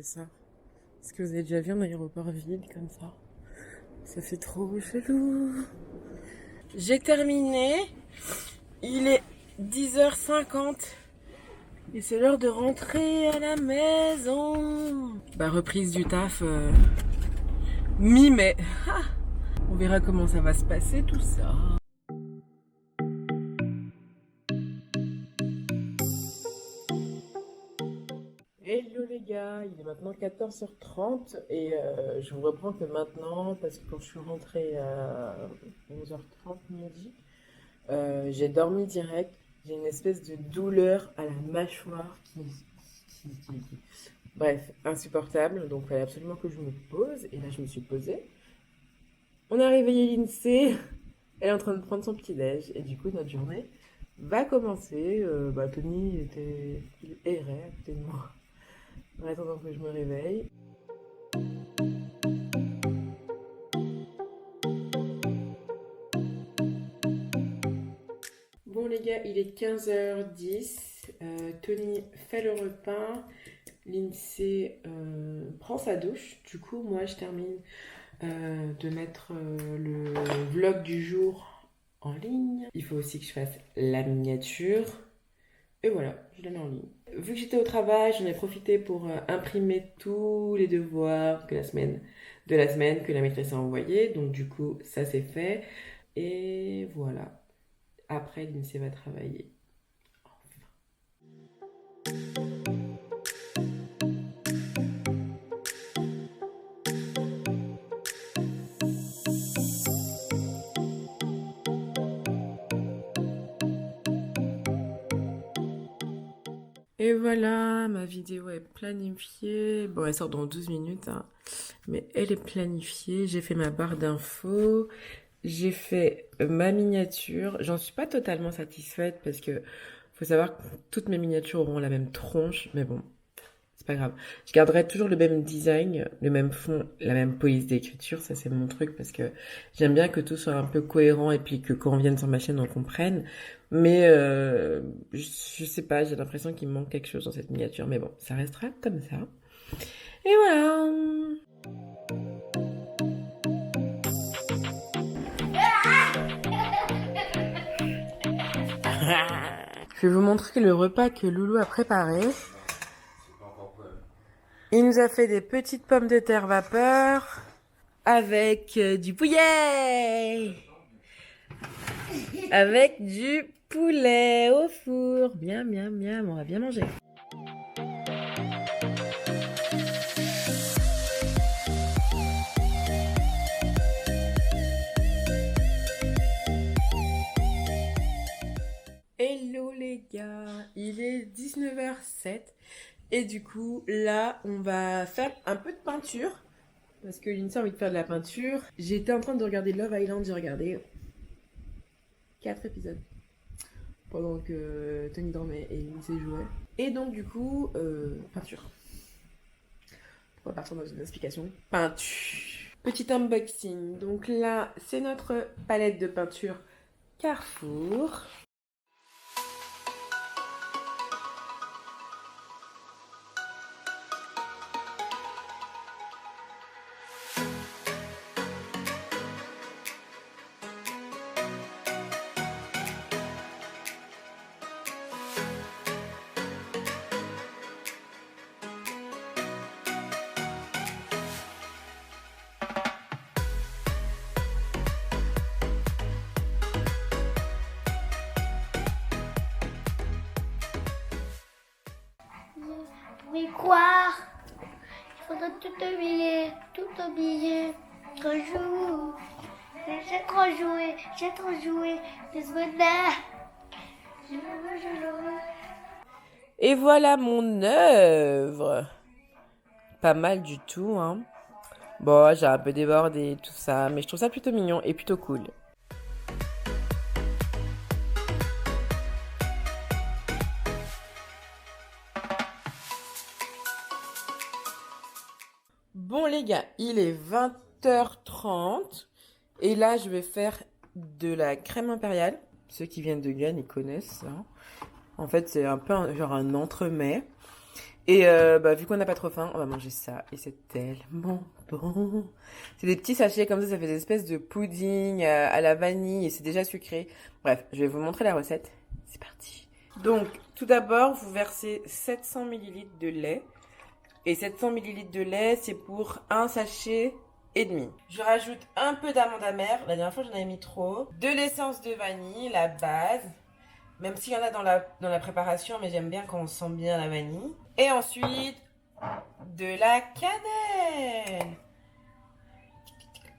fait ça. Est-ce que vous avez déjà vu un aéroport vide comme ça? Ça fait trop chelou. J'ai terminé. Il est 10h50. Et c'est l'heure de rentrer à la maison. Bah, reprise du taf mi-mai. On verra comment ça va se passer tout ça. Hello les gars, il est maintenant 14h30 et je vous reprends que maintenant parce que quand je suis rentrée à 11h30 midi, j'ai dormi direct. J'ai une espèce de douleur à la mâchoire bref, insupportable. Donc il fallait absolument que je me pose et là je me suis posée. On a réveillé l'INSEE, elle est en train de prendre son petit-déj et du coup notre journée va commencer. Tony il errait à côté de moi en attendant que je me réveille. Bon les gars, il est 15h10, Tony fait le repas, l'INSEE prend sa douche, du coup moi je termine de mettre le vlog du jour en ligne. Il faut aussi que je fasse la miniature, et voilà, je la mets en ligne. Vu que j'étais au travail, j'en ai profité pour imprimer tous les devoirs de la semaine que la maîtresse a envoyé, donc du coup ça c'est fait, et voilà. Après, l'INSEE va travailler. Et voilà, ma vidéo est planifiée. Bon, elle sort dans 12 minutes, hein, mais elle est planifiée. J'ai fait ma barre d'infos. J'ai fait ma miniature. J'en suis pas totalement satisfaite parce que faut savoir que toutes mes miniatures auront la même tronche, mais bon, c'est pas grave. Je garderai toujours le même design, le même fond, la même police d'écriture. Ça, c'est mon truc parce que j'aime bien que tout soit un peu cohérent et puis que quand on vienne sur ma chaîne, on comprenne. Mais je sais pas, j'ai l'impression qu'il me manque quelque chose dans cette miniature. Mais bon, ça restera comme ça. Et voilà. Je vais vous montrer le repas que Loulou a préparé. Il nous a fait des petites pommes de terre vapeur avec du poulet, avec du poulet au four. Miam, miam, miam, on va bien manger. Hello les gars, il est 19h07 et du coup là on va faire un peu de peinture parce que l'INSEE a envie de faire de la peinture. J'étais en train de regarder Love Island, j'ai regardé 4 épisodes pendant que Tony dormait et l'INSEE jouait. Et donc du coup, peinture. On va partir dans une explication. Peinture. Petit unboxing. Donc là, c'est notre palette de peinture Carrefour. Oui, quoi? Il faudrait tout oublier. Trop jouer. J'ai trop joué. Et voilà mon œuvre. Pas mal du tout, hein. Bon, j'ai un peu débordé tout ça, mais je trouve ça plutôt mignon et plutôt cool. Bon les gars, il est 20h30 et là je vais faire de la crème impériale. Ceux qui viennent de Guyane, ils connaissent ça. En fait, c'est un peu genre un entremets. Et vu qu'on n'a pas trop faim, on va manger ça. Et c'est tellement bon. C'est des petits sachets comme ça fait des espèces de pudding à la vanille et c'est déjà sucré. Bref, je vais vous montrer la recette. C'est parti. Donc, tout d'abord, vous versez 700 ml de lait. Et 700 ml de lait, c'est pour un sachet et demi. Je rajoute un peu d'amande amère. La dernière fois, j'en avais mis trop. De l'essence de vanille, la base. Même s'il y en a dans la préparation, mais j'aime bien quand on sent bien la vanille. Et ensuite, de la cannelle.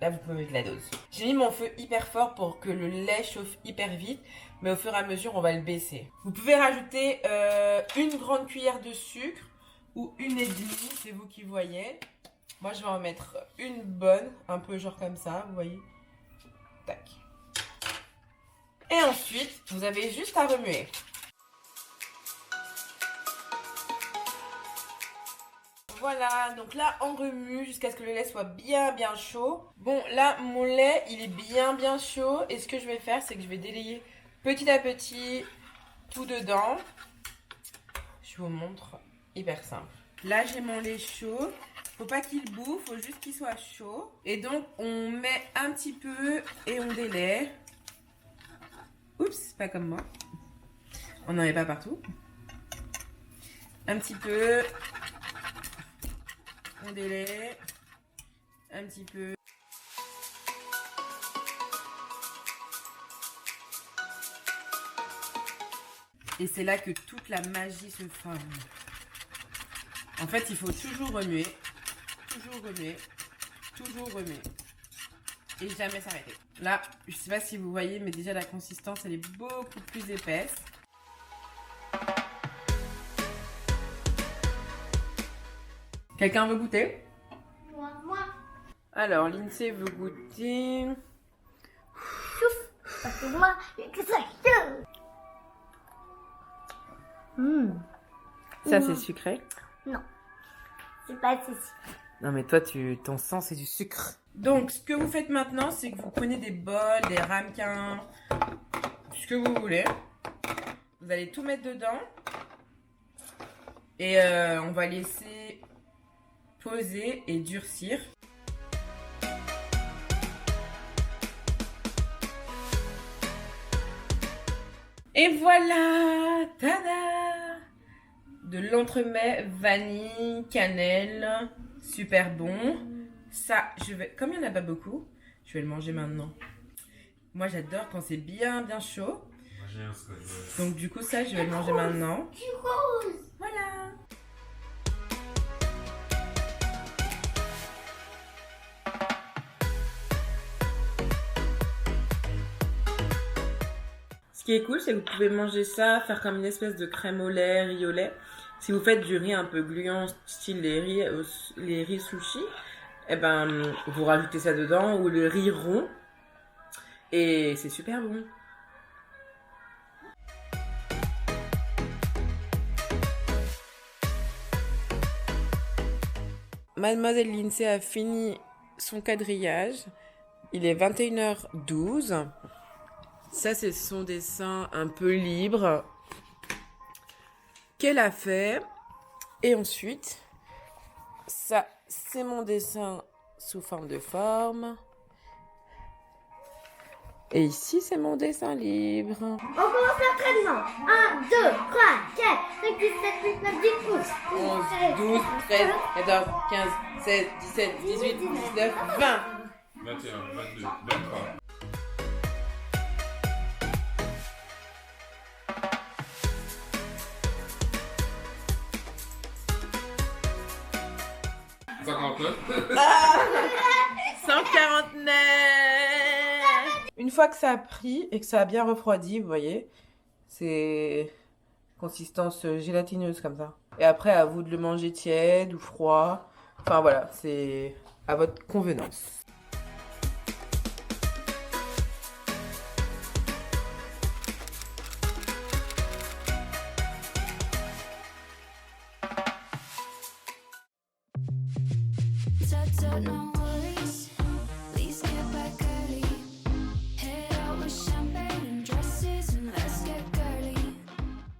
Là, vous pouvez mettre la dose. J'ai mis mon feu hyper fort pour que le lait chauffe hyper vite. Mais au fur et à mesure, on va le baisser. Vous pouvez rajouter une grande cuillère de sucre ou une et demie, c'est vous qui voyez. Moi, je vais en mettre une bonne, un peu genre comme ça, vous voyez. Tac. Et ensuite, vous avez juste à remuer. Voilà, donc là, on remue jusqu'à ce que le lait soit bien chaud. Bon, là, mon lait, il est bien chaud. Et ce que je vais faire, c'est que je vais délayer petit à petit tout dedans. Je vous montre, hyper simple. Là, j'ai mon lait chaud. Faut pas qu'il bouffe, faut juste qu'il soit chaud. Et donc, on met un petit peu et on délaie. Oups, pas comme moi. On n'en met pas partout. Un petit peu. On délaie. Un petit peu. Et c'est là que toute la magie se forme. En fait, il faut toujours remuer. Toujours remuer. Toujours remuer. Et jamais s'arrêter. Là, je sais pas si vous voyez, mais déjà la consistance, elle est beaucoup plus épaisse. Quelqu'un veut goûter? Moi. Alors, Lindsay veut goûter. Chouf. Parce que moi, que ça chaud. Ça, c'est sucré? Non. C'est pas ceci. Non, mais toi, ton sang, c'est du sucre. Donc, ce que vous faites maintenant, c'est que vous prenez des bols, des ramequins, ce que vous voulez. Vous allez tout mettre dedans. Et on va laisser poser et durcir. Et voilà! Tada! De l'entremets vanille, cannelle, super bon. Ça, comme il n'y en a pas beaucoup, je vais le manger maintenant. Moi, j'adore quand c'est bien chaud. Donc, du coup, ça, je vais le manger maintenant. Voilà. Ce qui est cool, c'est que vous pouvez manger ça, faire comme une espèce de crème au lait, riz au lait. Si vous faites du riz un peu gluant, style les riz sushi, eh ben, vous rajoutez ça dedans, ou le riz rond. Et c'est super bon. Mademoiselle Lindsay a fini son quadrillage. Il est 21h12. Ça, c'est son dessin un peu libre qu'elle a fait. Et ensuite, ça, c'est mon dessin sous forme de forme. Et ici, c'est mon dessin libre. On commence l'entraînement. 1, 2, 3, 4, 5, 6, 7, 8, 9, 10, 11, 12, 13, 14, 15, 16, 17, 18, 19, 20. 21, 22, 23. Ah 149. Une fois que ça a pris et que ça a bien refroidi, vous voyez, c'est consistance gélatineuse comme ça. Et après, à vous de le manger tiède ou froid. Enfin voilà, c'est à votre convenance. No worries, please get back up.